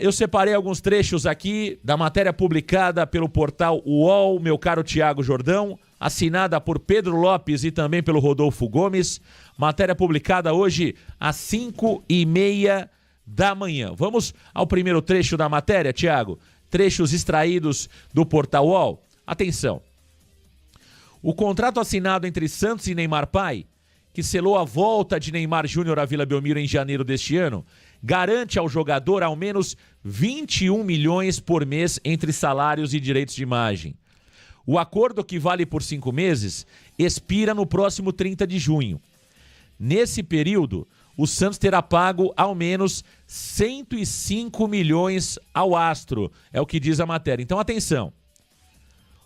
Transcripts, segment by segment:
Eu separei alguns trechos aqui da matéria publicada pelo portal UOL, meu caro Tiago Jordão, assinada por Pedro Lopes e também pelo Rodolfo Gomes. Matéria publicada hoje às 5h30 da manhã. Vamos ao primeiro trecho da matéria, Tiago. Trechos extraídos do portal UOL. Atenção. O contrato assinado entre Santos e Neymar Pai, que selou a volta de Neymar Júnior à Vila Belmiro em janeiro deste ano, garante ao jogador ao menos 21 milhões por mês entre salários e direitos de imagem. O acordo, que vale por 5 meses, expira no próximo 30 de junho. Nesse período, o Santos terá pago ao menos 105 milhões ao astro, é o que diz a matéria. Então, atenção.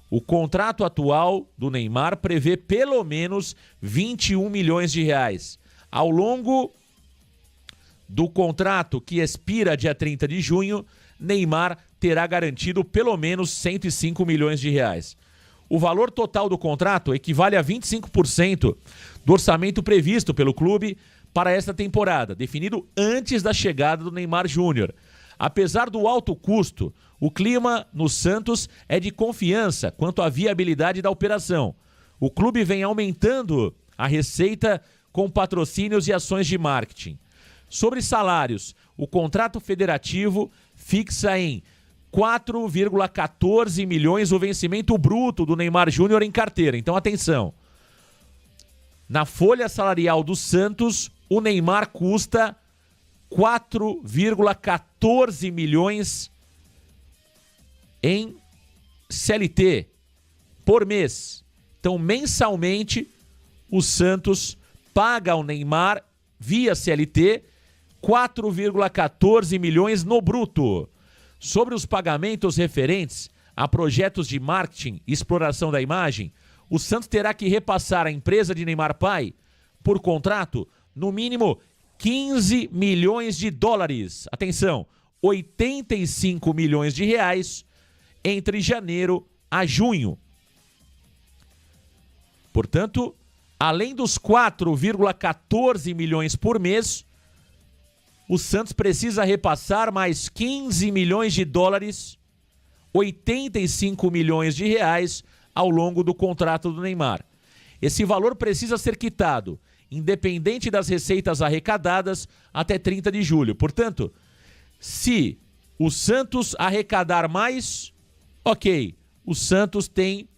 O contrato atual do Neymar prevê pelo menos 21 milhões de reais. Ao longo do contrato, que expira dia 30 de junho, Neymar terá garantido pelo menos 105 milhões de reais. O valor total do contrato equivale a 25% do orçamento previsto pelo clube para esta temporada, definido antes da chegada do Neymar Júnior. Apesar do alto custo, o clima no Santos é de confiança quanto à viabilidade da operação. O clube vem aumentando a receita com patrocínios e ações de marketing. Sobre salários, o contrato federativo fixa em 4,14 milhões o vencimento bruto do Neymar Júnior em carteira. Então, atenção. Na folha salarial do Santos, o Neymar custa 4,14 milhões em CLT por mês. Então, mensalmente, o Santos paga ao Neymar, via CLT, 4,14 milhões no bruto. Sobre os pagamentos referentes a projetos de marketing e exploração da imagem, o Santos terá que repassar à empresa de Neymar Pai, por contrato, no mínimo 15 milhões de dólares. Atenção, 85 milhões de reais entre janeiro a junho. Portanto, além dos 4,14 milhões por mês, o Santos precisa repassar mais 15 milhões de dólares, 85 milhões de reais ao longo do contrato do Neymar. Esse valor precisa ser quitado, independente das receitas arrecadadas, até 30 de julho. Portanto, se o Santos arrecadar mais, ok, o Santos tem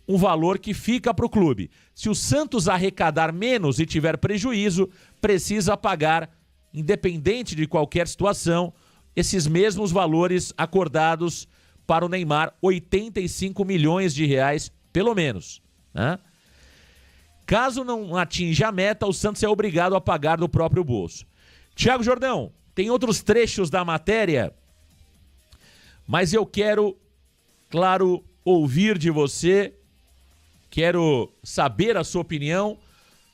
um valor que fica para o clube. Se o Santos arrecadar menos e tiver prejuízo, precisa pagar, independente de qualquer situação, esses mesmos valores acordados para o Neymar, 85 milhões de reais, pelo menos, né? Caso não atinja a meta, o Santos é obrigado a pagar do próprio bolso. Tiago Jordão, tem outros trechos da matéria, mas eu quero, claro, ouvir de você, quero saber a sua opinião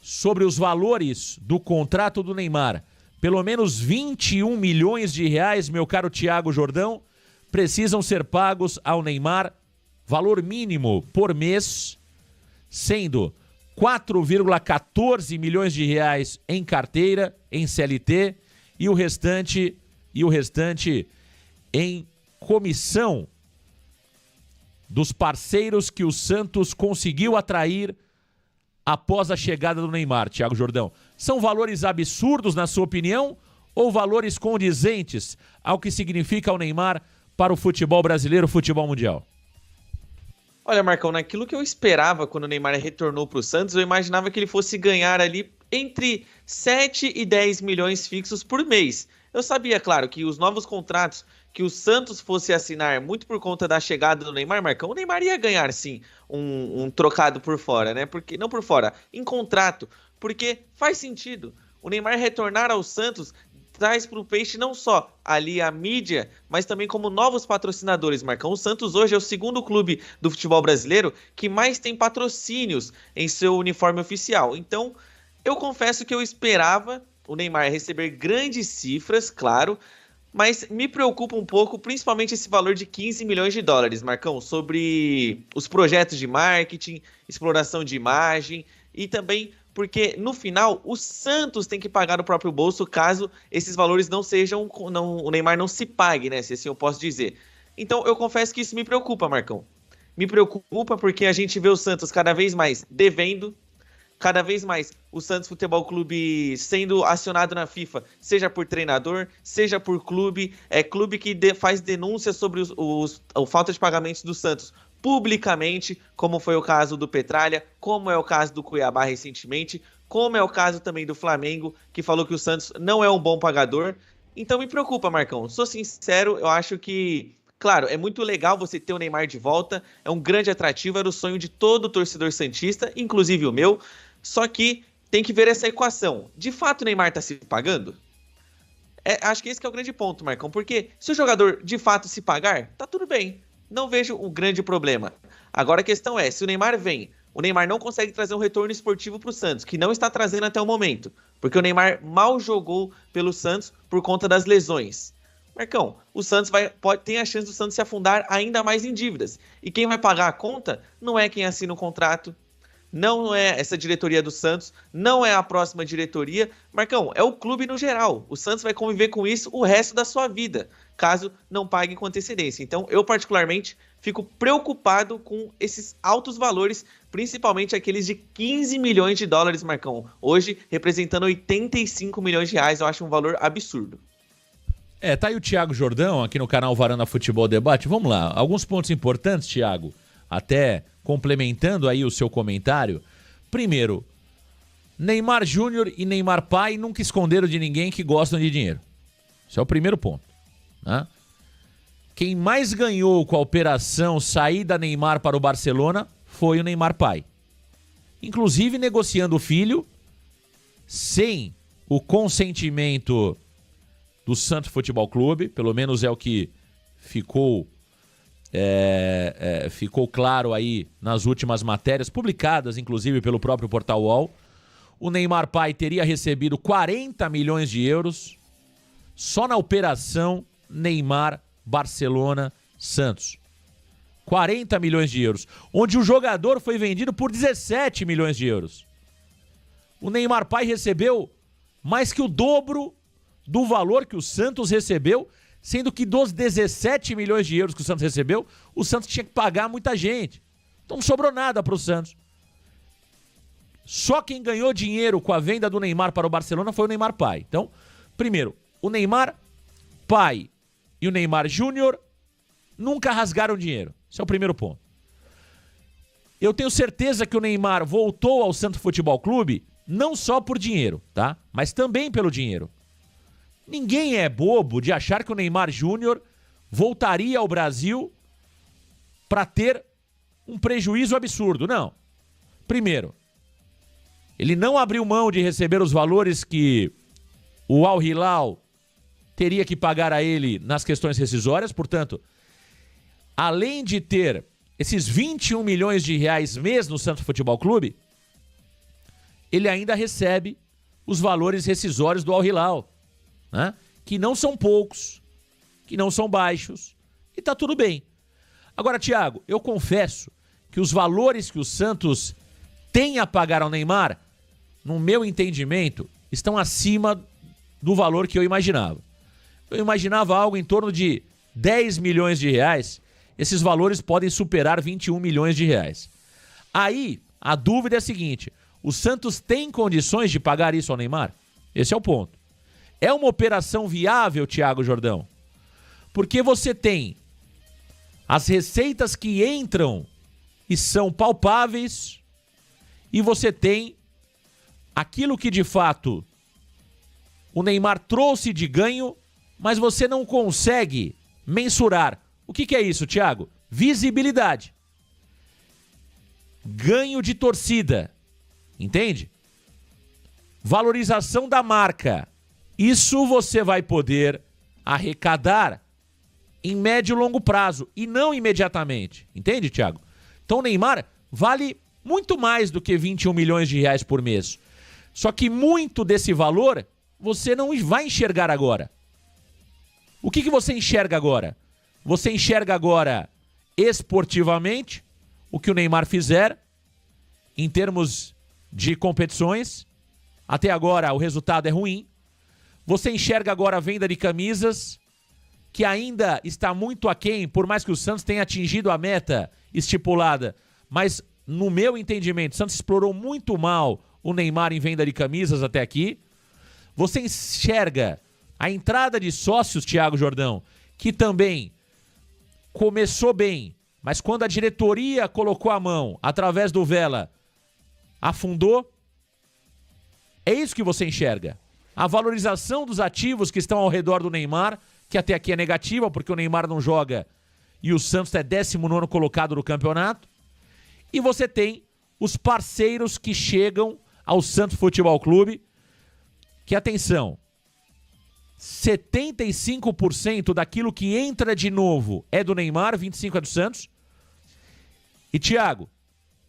sobre os valores do contrato do Neymar. Pelo menos 21 milhões de reais, meu caro Tiago Jordão, precisam ser pagos ao Neymar, valor mínimo por mês, sendo 4,14 milhões de reais em carteira, em CLT, e o restante em comissão dos parceiros que o Santos conseguiu atrair após a chegada do Neymar, Tiago Jordão. São valores absurdos, na sua opinião, ou valores condizentes ao que significa o Neymar para o futebol brasileiro, o futebol mundial? Olha, Marcão, naquilo que eu esperava quando o Neymar retornou para o Santos, eu imaginava que ele fosse ganhar ali entre 7 e 10 milhões fixos por mês. Eu sabia, claro, que os novos contratos que o Santos fosse assinar, muito por conta da chegada do Neymar, Marcão, o Neymar ia ganhar, sim, um trocado por fora, né? Porque, não por fora, em contrato, porque faz sentido. O Neymar retornar ao Santos traz para o Peixe não só ali a mídia, mas também como novos patrocinadores, Marcão. O Santos hoje é o segundo clube do futebol brasileiro que mais tem patrocínios em seu uniforme oficial. Então, eu confesso que eu esperava o Neymar receber grandes cifras, claro, mas me preocupa um pouco, principalmente esse valor de 15 milhões de dólares, Marcão, sobre os projetos de marketing, exploração de imagem e também porque no final o Santos tem que pagar do próprio bolso caso esses valores não sejam, o Neymar não se pague, né? Se assim eu posso dizer. Então eu confesso que isso me preocupa, Marcão. Me preocupa porque a gente vê o Santos cada vez mais devendo, cada vez mais o Santos Futebol Clube sendo acionado na FIFA, seja por treinador, seja por clube, clube que faz denúncias sobre a falta de pagamentos do Santos publicamente, como foi o caso do Petralha, como é o caso do Cuiabá recentemente, como é o caso também do Flamengo, que falou que o Santos não é um bom pagador. Então me preocupa, Marcão. Sou sincero, eu acho que, claro, é muito legal você ter o Neymar de volta, é um grande atrativo, era o sonho de todo torcedor santista, inclusive o meu, só que tem que ver essa equação. De fato o Neymar tá se pagando? Acho que esse que é o grande ponto, Marcão, porque se o jogador de fato se pagar, tá tudo bem. Não vejo um grande problema. Agora a questão é, se o Neymar vem, o Neymar não consegue trazer um retorno esportivo para o Santos, que não está trazendo até o momento, porque o Neymar mal jogou pelo Santos por conta das lesões. Marcão, o Santos tem a chance do Santos se afundar ainda mais em dívidas. E quem vai pagar a conta não é quem assina o contrato, não é essa diretoria do Santos, não é a próxima diretoria. Marcão, é o clube no geral. O Santos vai conviver com isso o resto da sua vida, caso não pague com antecedência. Então, eu particularmente fico preocupado com esses altos valores, principalmente aqueles de 15 milhões de dólares, Marcão. Hoje, representando 85 milhões de reais, eu acho um valor absurdo. Tá aí o Thiago Jordão, aqui no canal Varanda Futebol Debate. Vamos lá, alguns pontos importantes, Thiago, até complementando aí o seu comentário. Primeiro, Neymar Júnior e Neymar pai nunca esconderam de ninguém que gostam de dinheiro. Esse é o primeiro ponto, né? Quem mais ganhou com a operação saída Neymar para o Barcelona foi o Neymar pai. Inclusive negociando o filho sem o consentimento do Santos Futebol Clube, pelo menos é o que ficou claro aí nas últimas matérias, publicadas inclusive pelo próprio Portal UOL. O Neymar pai teria recebido 40 milhões de euros só na operação Neymar Barcelona Santos. 40 milhões de euros, onde o jogador foi vendido por 17 milhões de euros. O Neymar pai recebeu mais que o dobro do valor que o Santos recebeu, sendo que dos 17 milhões de euros que o Santos recebeu, o Santos tinha que pagar muita gente. Então não sobrou nada para o Santos. Só quem ganhou dinheiro com a venda do Neymar para o Barcelona foi o Neymar pai. Então, primeiro, o Neymar pai e o Neymar Júnior nunca rasgaram dinheiro. Esse é o primeiro ponto. Eu tenho certeza que o Neymar voltou ao Santos Futebol Clube não só por dinheiro, tá? Mas também pelo dinheiro. Ninguém é bobo de achar que o Neymar Júnior voltaria ao Brasil para ter um prejuízo absurdo. Não. Primeiro, ele não abriu mão de receber os valores que o Al Hilal teria que pagar a ele nas questões rescisórias. Portanto, além de ter esses 21 milhões de reais mês no Santos Futebol Clube, ele ainda recebe os valores rescisórios do Al Hilal, né? Que não são poucos, que não são baixos, e tá tudo bem. Agora, Thiago, eu confesso que os valores que o Santos tem a pagar ao Neymar, no meu entendimento, estão acima do valor que eu imaginava. Eu imaginava algo em torno de 10 milhões de reais, esses valores podem superar 21 milhões de reais. Aí, a dúvida é a seguinte, o Santos tem condições de pagar isso ao Neymar? Esse é o ponto. É uma operação viável, Thiago Jordão? Porque você tem as receitas que entram e são palpáveis e você tem aquilo que de fato o Neymar trouxe de ganho, mas você não consegue mensurar. O que é isso, Thiago? Visibilidade. Ganho de torcida. Entende? Valorização da marca. Isso você vai poder arrecadar em médio e longo prazo e não imediatamente. Entende, Thiago? Então o Neymar vale muito mais do que 21 milhões de reais por mês. Só que muito desse valor você não vai enxergar agora. O que você enxerga agora? Você enxerga agora esportivamente o que o Neymar fizer em termos de competições. Até agora o resultado é ruim. Você enxerga agora a venda de camisas, que ainda está muito aquém, por mais que o Santos tenha atingido a meta estipulada. Mas, no meu entendimento, o Santos explorou muito mal o Neymar em venda de camisas até aqui. Você enxerga a entrada de sócios, Thiago Jordão, que também começou bem, mas quando a diretoria colocou a mão através do Vela, afundou. É isso que você enxerga. A valorização dos ativos que estão ao redor do Neymar, que até aqui é negativa, porque o Neymar não joga e o Santos é 19º colocado no campeonato. E você tem os parceiros que chegam ao Santos Futebol Clube, que, atenção, 75% daquilo que entra de novo é do Neymar, 25% é do Santos. E, Thiago,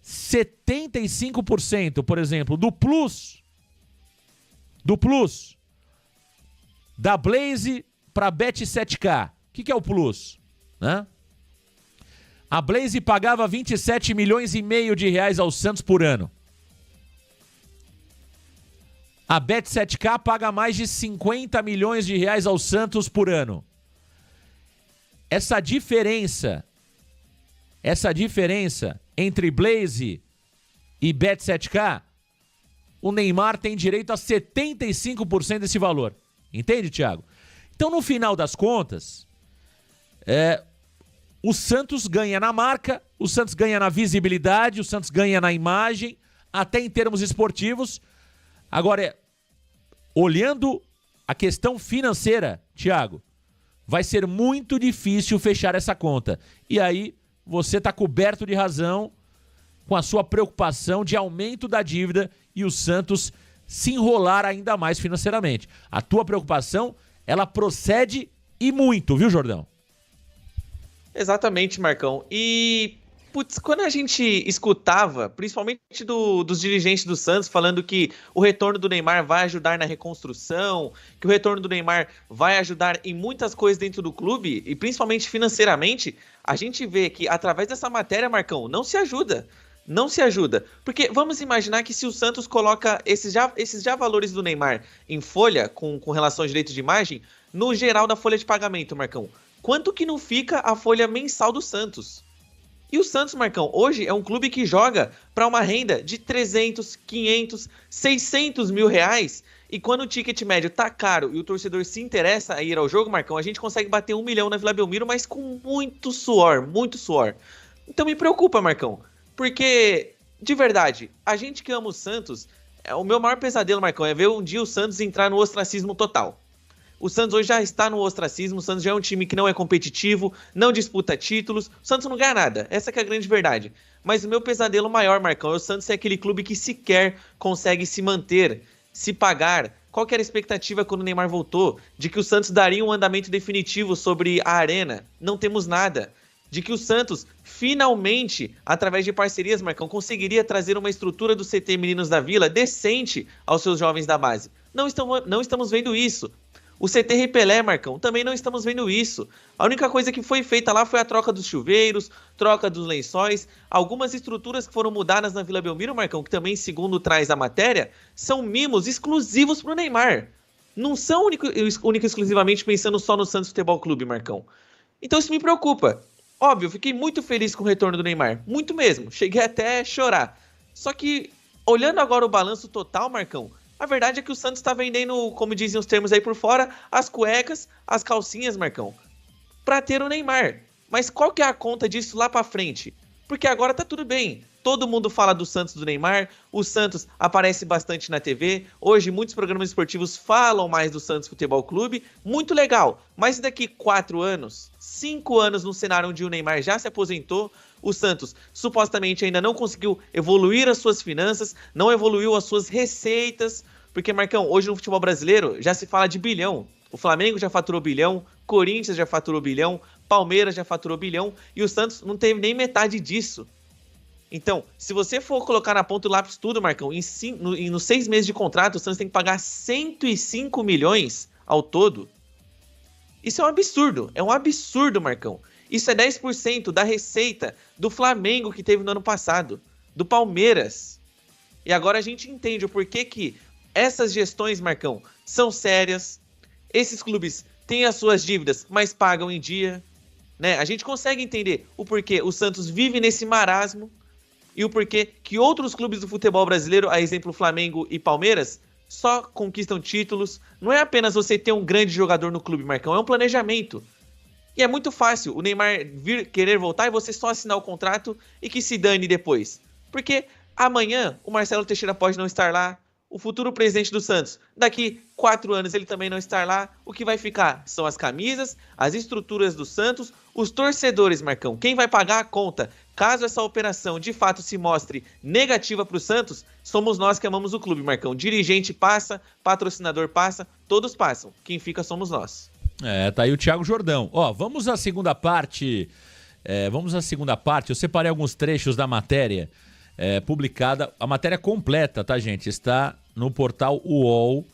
75%, por exemplo, do Plus da Blaze para Bet7K. O que é o Plus? Né? A Blaze pagava 27 milhões e meio de reais ao Santos por ano. A Bet7K paga mais de 50 milhões de reais ao Santos por ano. Essa diferença entre Blaze e Bet7K, o Neymar tem direito a 75% desse valor. Entende, Thiago? Então, no final das contas, o Santos ganha na marca, o Santos ganha na visibilidade, o Santos ganha na imagem, até em termos esportivos. Agora, olhando a questão financeira, Thiago, vai ser muito difícil fechar essa conta. E aí, você está coberto de razão com a sua preocupação de aumento da dívida e o Santos se enrolar ainda mais financeiramente. A tua preocupação, ela procede e muito, viu, Jordão? Exatamente, Marcão. E, quando a gente escutava, principalmente dos dirigentes do Santos, falando que o retorno do Neymar vai ajudar na reconstrução, que o retorno do Neymar vai ajudar em muitas coisas dentro do clube, e principalmente financeiramente, a gente vê que, através dessa matéria, Marcão, não se ajuda. Não se ajuda. Porque vamos imaginar que se o Santos coloca esses já valores do Neymar em folha, com relação ao direito de imagem, no geral da folha de pagamento, Marcão, quanto que não fica a folha mensal do Santos? E o Santos, Marcão, hoje é um clube que joga para uma renda de 300, 500, 600 mil reais. E quando o ticket médio tá caro e o torcedor se interessa a ir ao jogo, Marcão, a gente consegue bater 1 milhão na Vila Belmiro, mas com muito suor, muito suor. Então me preocupa, Marcão. Porque, de verdade, a gente que ama o Santos, o meu maior pesadelo, Marcão, é ver um dia o Santos entrar no ostracismo total. O Santos hoje já está no ostracismo, o Santos já é um time que não é competitivo, não disputa títulos, o Santos não ganha nada, essa que é a grande verdade. Mas o meu pesadelo maior, Marcão, é o Santos é aquele clube que sequer consegue se manter, se pagar. Qual que era a expectativa quando o Neymar voltou? De que o Santos daria um andamento definitivo sobre a arena? Não temos nada. De que o Santos, finalmente, através de parcerias, Marcão, conseguiria trazer uma estrutura do CT Meninos da Vila decente aos seus jovens da base. Não estamos vendo isso. O CT Repelé, Marcão, também não estamos vendo isso. A única coisa que foi feita lá foi a troca dos chuveiros, troca dos lençóis. Algumas estruturas que foram mudadas na Vila Belmiro, Marcão, que também, segundo traz a matéria, são mimos exclusivos para o Neymar. Não são único e exclusivamente pensando só no Santos Futebol Clube, Marcão. Então isso me preocupa. Óbvio, eu fiquei muito feliz com o retorno do Neymar. Muito mesmo. Cheguei até a chorar. Só que, olhando agora o balanço total, Marcão, a verdade é que o Santos está vendendo, como dizem os termos aí por fora, as cuecas, as calcinhas, Marcão, para ter o Neymar. Mas qual que é a conta disso lá para frente? Porque agora tá tudo bem. Todo mundo fala do Santos do Neymar, o Santos aparece bastante na TV, hoje muitos programas esportivos falam mais do Santos Futebol Clube, muito legal, mas daqui 4 anos, 5 anos no cenário onde o Neymar já se aposentou, o Santos supostamente ainda não conseguiu evoluir as suas finanças, não evoluiu as suas receitas, porque, Marcão, hoje no futebol brasileiro já se fala de bilhão, o Flamengo já faturou bilhão, Corinthians já faturou bilhão, Palmeiras já faturou bilhão, e o Santos não teve nem metade disso. Então, se você for colocar na ponta do lápis tudo, Marcão, nos 6 meses de contrato, o Santos tem que pagar 105 milhões ao todo. Isso é um absurdo, Marcão. Isso é 10% da receita do Flamengo que teve no ano passado, do Palmeiras. E agora a gente entende o porquê que essas gestões, Marcão, são sérias. Esses clubes têm as suas dívidas, mas pagam em dia, né? A gente consegue entender o porquê o Santos vive nesse marasmo e o porquê que outros clubes do futebol brasileiro, a exemplo Flamengo e Palmeiras, só conquistam títulos. Não é apenas você ter um grande jogador no clube, Marcão, é um planejamento. E é muito fácil o Neymar vir querer voltar e você só assinar o contrato e que se dane depois. Porque amanhã o Marcelo Teixeira pode não estar lá, o futuro presidente do Santos, daqui 4 anos ele também não estar lá. O que vai ficar são as camisas, as estruturas do Santos, os torcedores, Marcão. Quem vai pagar a conta, caso essa operação de fato se mostre negativa para o Santos, somos nós que amamos o clube, Marcão. Dirigente passa, patrocinador passa, todos passam. Quem fica somos nós. Tá aí o Thiago Jordão. Vamos à segunda parte. Eu separei alguns trechos da matéria publicada. A matéria completa, tá, gente? Está no portal UOL.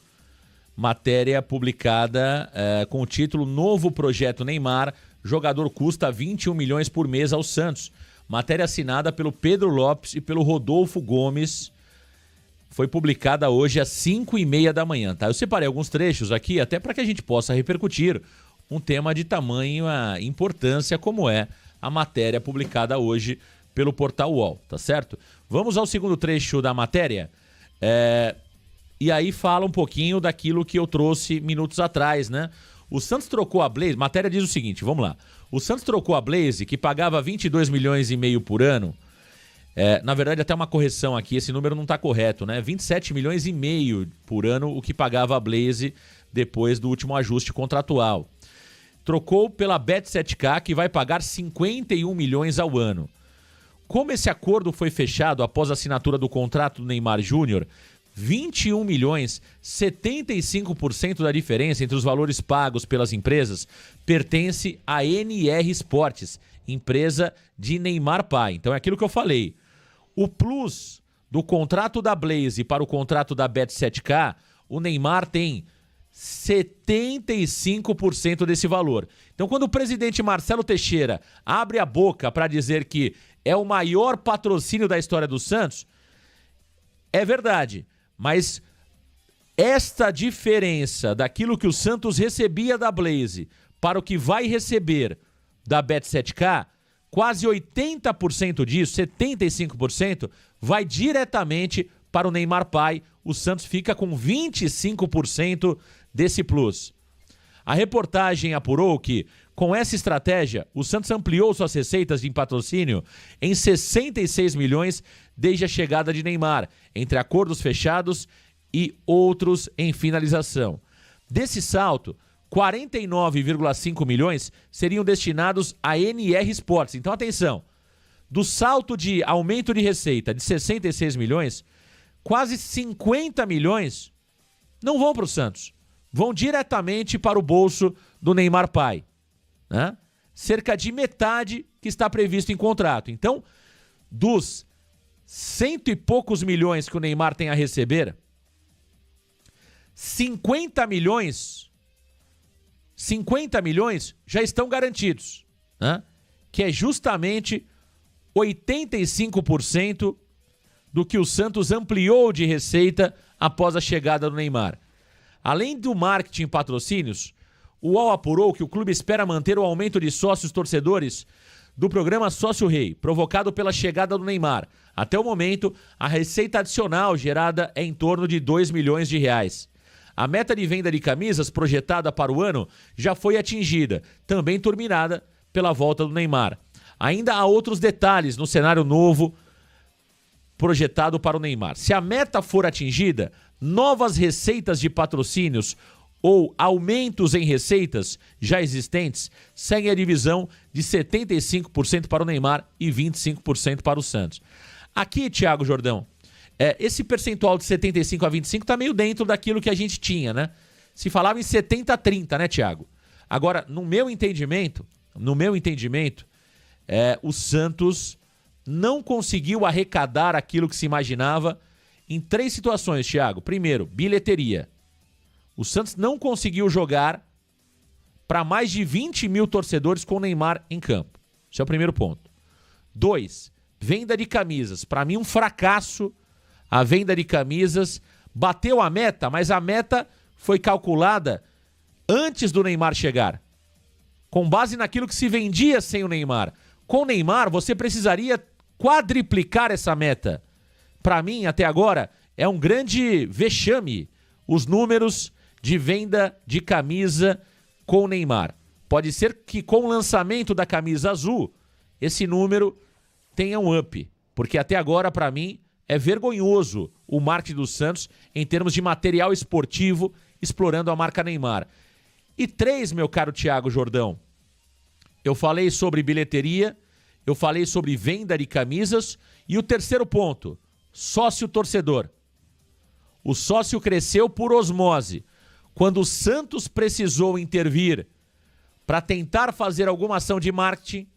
Matéria publicada com o título Novo Projeto Neymar. Jogador custa 21 milhões por mês ao Santos. Matéria assinada pelo Pedro Lopes e pelo Rodolfo Gomes. Foi publicada hoje às 5h30 da manhã, tá? Eu separei alguns trechos aqui até para que a gente possa repercutir um tema de tamanha importância como é a matéria publicada hoje pelo portal UOL, tá certo? Vamos ao segundo trecho da matéria e aí fala um pouquinho daquilo que eu trouxe minutos atrás, né? O Santos trocou a Blaze, matéria diz o seguinte, vamos lá. O Santos trocou a Blaze, que pagava 22 milhões e meio por ano. Na verdade, até uma correção aqui, esse número não está correto, né? 27 milhões e meio por ano o que pagava a Blaze depois do último ajuste contratual. Trocou pela Bet7K, que vai pagar 51 milhões ao ano. Como esse acordo foi fechado após a assinatura do contrato do Neymar Júnior, 21 milhões, 75% da diferença entre os valores pagos pelas empresas pertence à NR Esportes, empresa de Neymar Pai. Então é aquilo que eu falei. O plus do contrato da Blaze para o contrato da Bet7K, o Neymar tem 75% desse valor. Então, quando o presidente Marcelo Teixeira abre a boca para dizer que é o maior patrocínio da história do Santos, é verdade. Mas esta diferença daquilo que o Santos recebia da Blaze para o que vai receber da Bet7K, quase 80% disso, 75%, vai diretamente para o Neymar Pai. O Santos fica com 25% desse plus. A reportagem apurou que, com essa estratégia, o Santos ampliou suas receitas de patrocínio em 66 milhões desde a chegada de Neymar, entre acordos fechados e outros em finalização. Desse salto, 49,5 milhões seriam destinados à NR Esportes. Então, atenção, do salto de aumento de receita de 66 milhões, quase 50 milhões não vão para o Santos. Vão diretamente para o bolso do Neymar Pai, né? Cerca de metade que está previsto em contrato. Então, dos 100 e poucos milhões que o Neymar tem a receber, 50 milhões já estão garantidos, né? Que é justamente 85% do que o Santos ampliou de receita após a chegada do Neymar. Além do marketing e patrocínios, o UOL apurou que o clube espera manter o aumento de sócios torcedores do programa Sócio Rei, provocado pela chegada do Neymar. Até o momento, a receita adicional gerada é em torno de 2 milhões de reais. A meta de venda de camisas projetada para o ano já foi atingida, também turbinada pela volta do Neymar. Ainda há outros detalhes no cenário novo projetado para o Neymar. Se a meta for atingida, novas receitas de patrocínios ou aumentos em receitas já existentes seguem a divisão de 75% para o Neymar e 25% para o Santos. Aqui, Thiago Jordão, esse percentual de 75 a 25 está meio dentro daquilo que a gente tinha, né? Se falava em 70 a 30, né, Thiago? Agora, no meu entendimento, o Santos não conseguiu arrecadar aquilo que se imaginava em 3 situações, Thiago. Primeiro, bilheteria. O Santos não conseguiu jogar para mais de 20 mil torcedores com o Neymar em campo. Esse é o primeiro ponto. 2, venda de camisas. Para mim, um fracasso a venda de camisas, bateu a meta, mas a meta foi calculada antes do Neymar chegar, com base naquilo que se vendia sem o Neymar. Com o Neymar, você precisaria quadriplicar essa meta. Para mim, até agora, é um grande vexame os números de venda de camisa com o Neymar. Pode ser que com o lançamento da camisa azul, esse número tenha um up, porque até agora, para mim, é vergonhoso o marketing do Santos em termos de material esportivo explorando a marca Neymar. E 3, meu caro Thiago Jordão, eu falei sobre bilheteria, eu falei sobre venda de camisas e o terceiro ponto, sócio-torcedor. O sócio cresceu por osmose. Quando o Santos precisou intervir para tentar fazer alguma ação de marketing,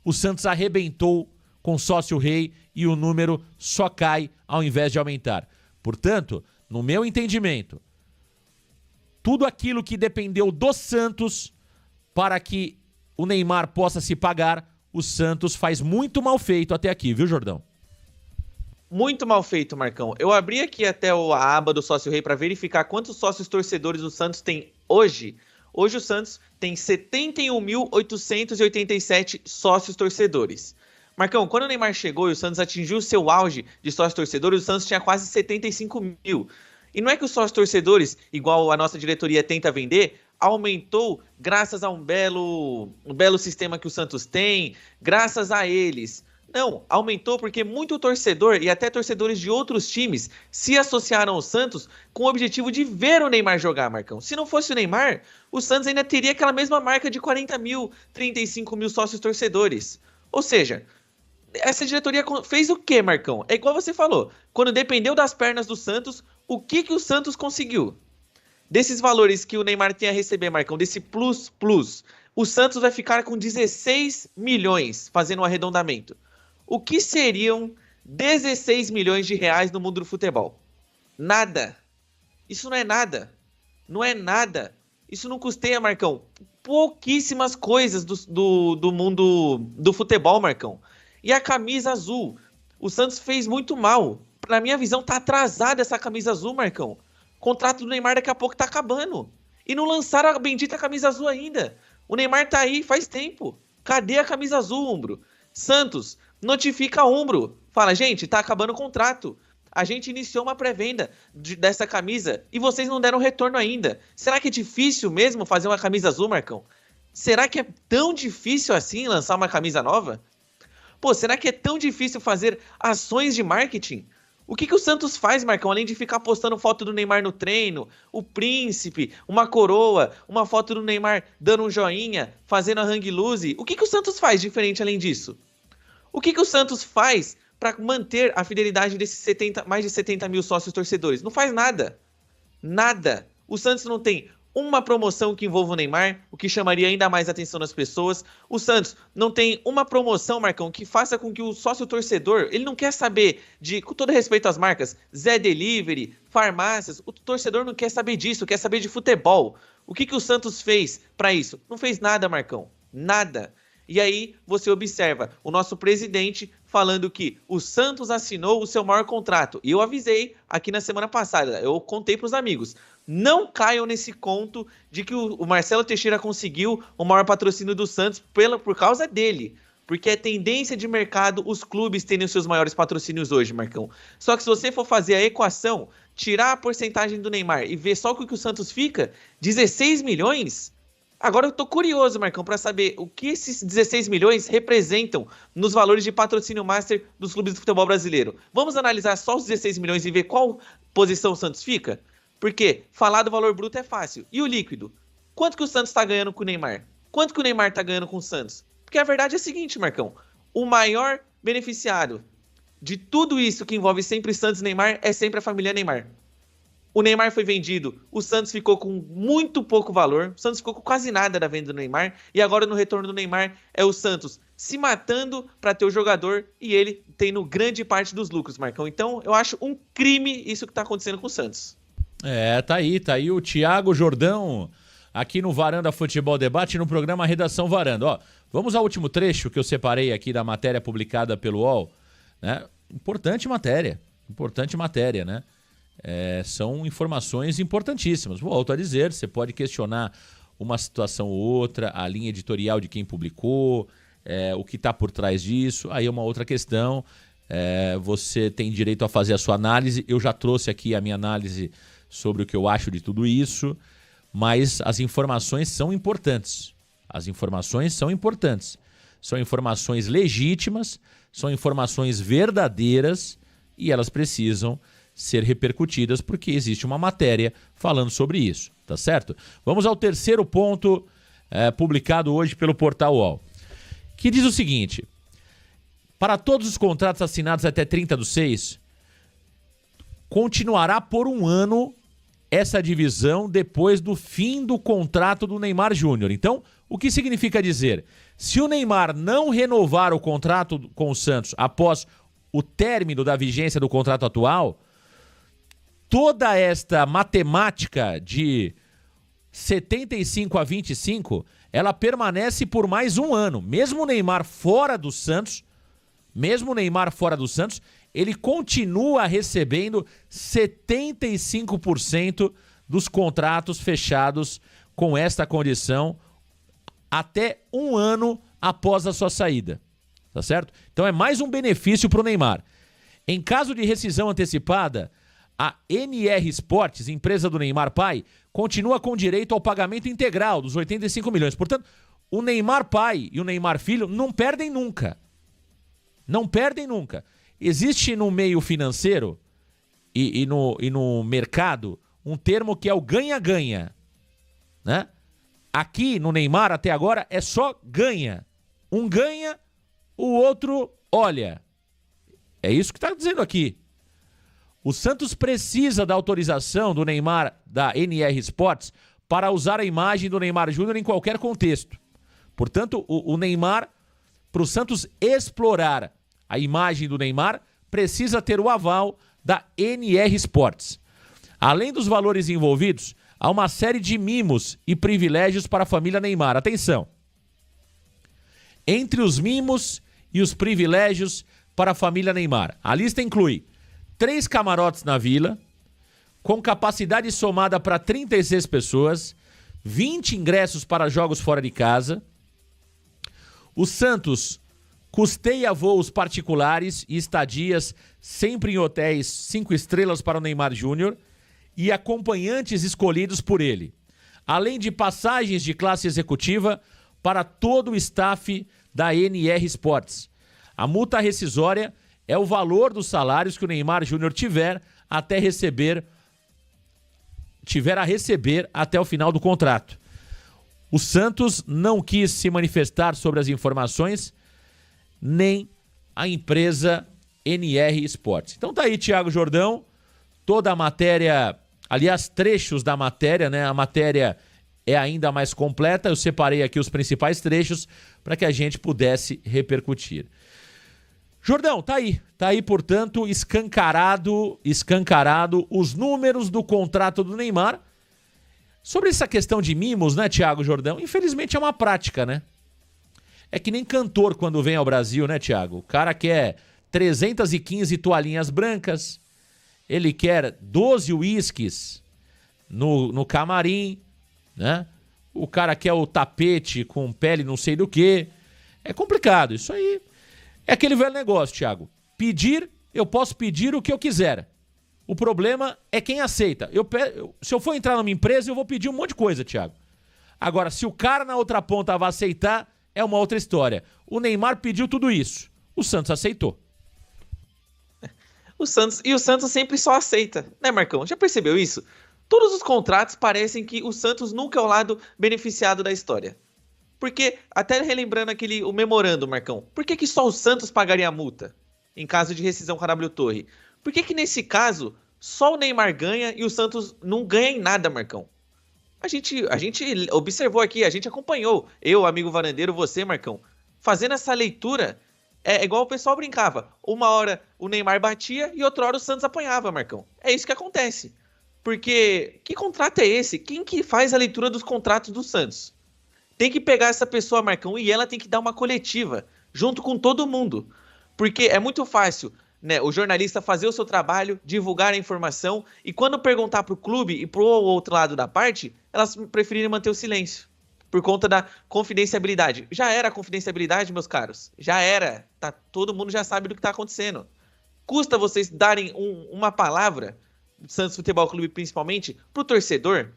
o Santos arrebentou com sócio rei e o número só cai ao invés de aumentar. Portanto, no meu entendimento, tudo aquilo que dependeu do Santos para que o Neymar possa se pagar, o Santos faz muito mal feito até aqui, viu, Jordão? Muito mal feito, Marcão. Eu abri aqui até a aba do Sócio Rei para verificar quantos sócios torcedores o Santos tem hoje. Hoje o Santos tem 71.887 sócios torcedores. Marcão, quando o Neymar chegou e o Santos atingiu o seu auge de sócios torcedores, o Santos tinha quase 75 mil. E não é que os sócios torcedores, igual a nossa diretoria tenta vender, aumentou graças a um belo sistema que o Santos tem, graças a eles. Não, aumentou porque muito torcedor e até torcedores de outros times se associaram ao Santos com o objetivo de ver o Neymar jogar, Marcão. Se não fosse o Neymar, o Santos ainda teria aquela mesma marca de 40 mil, 35 mil sócios torcedores. Ou seja, essa diretoria fez o quê, Marcão? É igual você falou, quando dependeu das pernas do Santos, o que o Santos conseguiu? Desses valores que o Neymar tem a receber, Marcão, desse plus, o Santos vai ficar com 16 milhões, fazendo um arredondamento. O que seriam 16 milhões de reais no mundo do futebol? Nada. Isso não é nada. Não é nada. Isso não custeia, Marcão, pouquíssimas coisas do mundo do futebol, Marcão. E a camisa azul? O Santos fez muito mal. Na minha visão, tá atrasada essa camisa azul, Marcão. O contrato do Neymar daqui a pouco tá acabando. E não lançaram a bendita camisa azul ainda. O Neymar tá aí faz tempo. Cadê a camisa azul, Umbro? Santos, notifica a Umbro. Fala, gente, tá acabando o contrato. A gente iniciou uma pré-venda dessa camisa e vocês não deram retorno ainda. Será que é difícil mesmo fazer uma camisa azul, Marcão? Será que é tão difícil assim lançar uma camisa nova? Pô, será que é tão difícil fazer ações de marketing? O que o Santos faz, Marcão, além de ficar postando foto do Neymar no treino, o príncipe, uma coroa, uma foto do Neymar dando um joinha, fazendo a hang loose? O que o Santos faz diferente além disso? O que o Santos faz para manter a fidelidade desses mais de 70 mil sócios torcedores? Não faz nada. Nada. O Santos não tem uma promoção que envolva o Neymar, o que chamaria ainda mais a atenção das pessoas. O Santos não tem uma promoção, Marcão, que faça com que o sócio torcedor, ele não quer saber de, com todo respeito às marcas, Zé Delivery, farmácias, o torcedor não quer saber disso, quer saber de futebol. O que o Santos fez para isso? Não fez nada, Marcão. Nada. E aí você observa o nosso presidente falando que o Santos assinou o seu maior contrato. E eu avisei aqui na semana passada, eu contei para os amigos, não caiam nesse conto de que o Marcelo Teixeira conseguiu o maior patrocínio do Santos por causa dele. Porque é tendência de mercado os clubes terem os seus maiores patrocínios hoje, Marcão. Só que se você for fazer a equação, tirar a porcentagem do Neymar e ver só o que o Santos fica, 16 milhões... Agora eu tô curioso, Marcão, para saber o que esses 16 milhões representam nos valores de patrocínio master dos clubes do futebol brasileiro. Vamos analisar só os 16 milhões e ver qual posição o Santos fica? Porque falar do valor bruto é fácil. E o líquido? Quanto que o Santos tá ganhando com o Neymar? Quanto que o Neymar tá ganhando com o Santos? Porque a verdade é a seguinte, Marcão. O maior beneficiário de tudo isso que envolve sempre Santos e Neymar é sempre a família Neymar. O Neymar foi vendido, o Santos ficou com muito pouco valor, o Santos ficou com quase nada da venda do Neymar, e agora no retorno do Neymar é o Santos se matando para ter o jogador e ele tendo grande parte dos lucros, Marcão. Então eu acho um crime isso que está acontecendo com o Santos. Tá aí o Thiago Jordão aqui no Varanda Futebol Debate, no programa Redação Varanda. Ó, vamos ao último trecho que eu separei aqui da matéria publicada pelo UOL, né? Importante matéria. Importante matéria, né? São informações importantíssimas. Volto a dizer, você pode questionar uma situação ou outra, a linha editorial de quem publicou, o que está por trás disso, aí é uma outra questão. Você tem direito a fazer a sua análise. Eu já trouxe aqui a minha análise sobre o que eu acho de tudo isso, mas as informações são importantes. As informações são importantes. São informações legítimas, são informações verdadeiras e elas precisam ser repercutidas porque existe uma matéria falando sobre isso, tá certo? Vamos ao terceiro ponto publicado hoje pelo Portal UOL, que diz o seguinte: para todos os contratos assinados até 30/6, continuará por um ano essa divisão depois do fim do contrato do Neymar Júnior. Então, o que significa dizer? Se o Neymar não renovar o contrato com o Santos após o término da vigência do contrato atual, toda esta matemática de 75/25, ela permanece por mais um ano. Mesmo o Neymar fora do Santos, ele continua recebendo 75% dos contratos fechados com esta condição até um ano após a sua saída, tá certo? Então é mais um benefício para o Neymar. Em caso de rescisão antecipada, a NR Esportes, empresa do Neymar pai, continua com direito ao pagamento integral dos 85 milhões. Portanto, o Neymar pai e o Neymar filho não perdem nunca. Não perdem nunca. Existe no meio financeiro e no mercado um termo que é o ganha-ganha, né? Aqui no Neymar até agora é só ganha. Um ganha, o outro olha. É isso que está dizendo aqui. O Santos precisa da autorização do Neymar, da NR Esportes, para usar a imagem do Neymar Júnior em qualquer contexto. Portanto, o Neymar, para o Santos explorar a imagem do Neymar, precisa ter o aval da NR Esportes. Além dos valores envolvidos, há uma série de mimos e privilégios para a família Neymar. Atenção! Entre os mimos e os privilégios para a família Neymar, a lista inclui 3 camarotes na Vila, com capacidade somada para 36 pessoas, 20 ingressos para jogos fora de casa. O Santos custeia voos particulares e estadias sempre em hotéis 5 estrelas para o Neymar Júnior e acompanhantes escolhidos por ele, além de passagens de classe executiva para todo o staff da NR Esportes. A multa rescisória é o valor dos salários que o Neymar Júnior tiver a receber até o final do contrato. O Santos não quis se manifestar sobre as informações, nem a empresa NR Esportes. Então tá aí, Thiago Jordão, toda a matéria, aliás, trechos da matéria, né? A matéria é ainda mais completa, eu separei aqui os principais trechos para que a gente pudesse repercutir. Jordão, tá aí, portanto, escancarado os números do contrato do Neymar. Sobre essa questão de mimos, né, Thiago Jordão? Infelizmente é uma prática, né? É que nem cantor quando vem ao Brasil, né, Thiago? O cara quer 315 toalhinhas brancas, ele quer 12 uísques no camarim, né? O cara quer o tapete com pele não sei do que. É complicado, isso aí. É aquele velho negócio, Thiago. Eu posso pedir o que eu quiser. O problema é quem aceita. Se eu for entrar numa empresa, eu vou pedir um monte de coisa, Thiago. Agora, se o cara na outra ponta vai aceitar, é uma outra história. O Neymar pediu tudo isso. O Santos aceitou. O Santos sempre só aceita, né, Marcão? Já percebeu isso? Todos os contratos parecem que o Santos nunca é o lado beneficiado da história. Porque, até relembrando o memorando, Marcão, por que só o Santos pagaria a multa em caso de rescisão com a W Torre? Por que nesse caso só o Neymar ganha e o Santos não ganha em nada, Marcão? A gente observou aqui, a gente acompanhou, eu, amigo varandeiro, você, Marcão, fazendo essa leitura, é igual o pessoal brincava. Uma hora o Neymar batia e outra hora o Santos apanhava, Marcão. É isso que acontece. Porque que contrato é esse? Quem que faz a leitura dos contratos do Santos? Tem que pegar essa pessoa, Marcão, e ela tem que dar uma coletiva, junto com todo mundo. Porque é muito fácil né, o jornalista fazer o seu trabalho, divulgar a informação, e quando perguntar para o clube e para o outro lado da parte, elas preferirem manter o silêncio, por conta da confidencialidade. Já era a confidencialidade, meus caros, já era, todo mundo já sabe do que está acontecendo. Custa vocês darem uma palavra, Santos Futebol Clube principalmente, para o torcedor?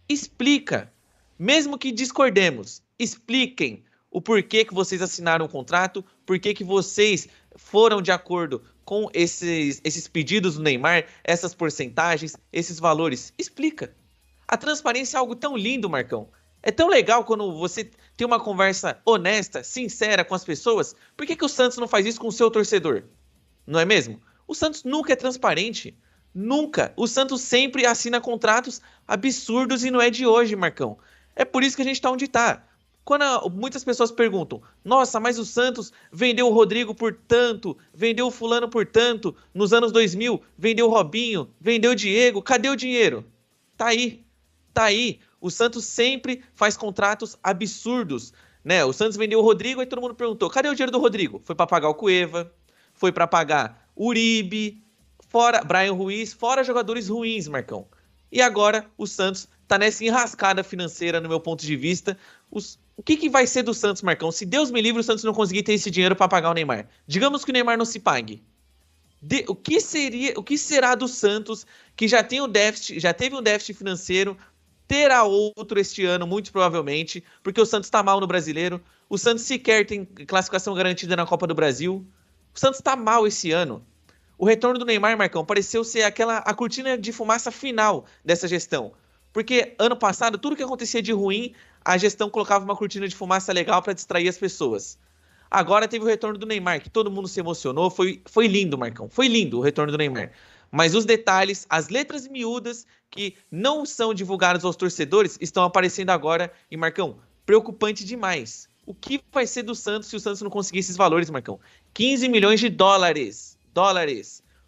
Explica, mesmo que discordemos, expliquem o porquê que vocês assinaram o contrato, porquê que vocês foram de acordo com esses pedidos do Neymar, essas porcentagens, esses valores. Explica. A transparência é algo tão lindo, Marcão. É tão legal quando você tem uma conversa honesta, sincera com as pessoas. Por que o Santos não faz isso com o seu torcedor? Não é mesmo? O Santos nunca é transparente. Nunca. O Santos sempre assina contratos absurdos e não é de hoje, Marcão. É por isso que a gente está onde está. Quando muitas pessoas perguntam, nossa, mas o Santos vendeu o Rodrigo por tanto, vendeu o fulano por tanto, nos anos 2000, vendeu o Robinho, vendeu o Diego, cadê o dinheiro? Tá aí, tá aí. O Santos sempre faz contratos absurdos, né? O Santos vendeu o Rodrigo e todo mundo perguntou, cadê o dinheiro do Rodrigo? Foi para pagar o Cueva, foi para pagar o Uribe, fora Brian Ruiz, fora jogadores ruins, Marcão. E agora o Santos tá nessa enrascada financeira, no meu ponto de vista. O que vai ser do Santos, Marcão? Se Deus me livre, o Santos não conseguir ter esse dinheiro para pagar o Neymar. Digamos que o Neymar não se pague. O que será do Santos, que já teve um déficit financeiro, terá outro este ano, muito provavelmente, porque o Santos tá mal no Brasileiro. O Santos sequer tem classificação garantida na Copa do Brasil. O Santos tá mal esse ano. O retorno do Neymar, Marcão, pareceu ser a cortina de fumaça final dessa gestão. Porque ano passado, tudo que acontecia de ruim, a gestão colocava uma cortina de fumaça legal para distrair as pessoas. Agora teve o retorno do Neymar, que todo mundo se emocionou. Foi lindo, Marcão. Foi lindo o retorno do Neymar. Mas os detalhes, as letras miúdas que não são divulgadas aos torcedores, estão aparecendo agora. E, Marcão, preocupante demais. O que vai ser do Santos se o Santos não conseguir esses valores, Marcão? 15 milhões de dólares.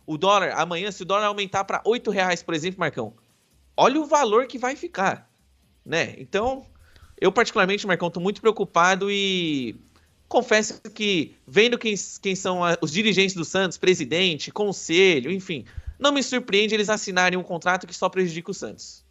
O dólar, amanhã, se o dólar aumentar para R$8, por exemplo, Marcão, olha o valor que vai ficar, né? Então, eu particularmente, Marcão, estou muito preocupado e confesso que, vendo quem são os dirigentes do Santos, presidente, conselho, enfim, não me surpreende eles assinarem um contrato que só prejudica o Santos.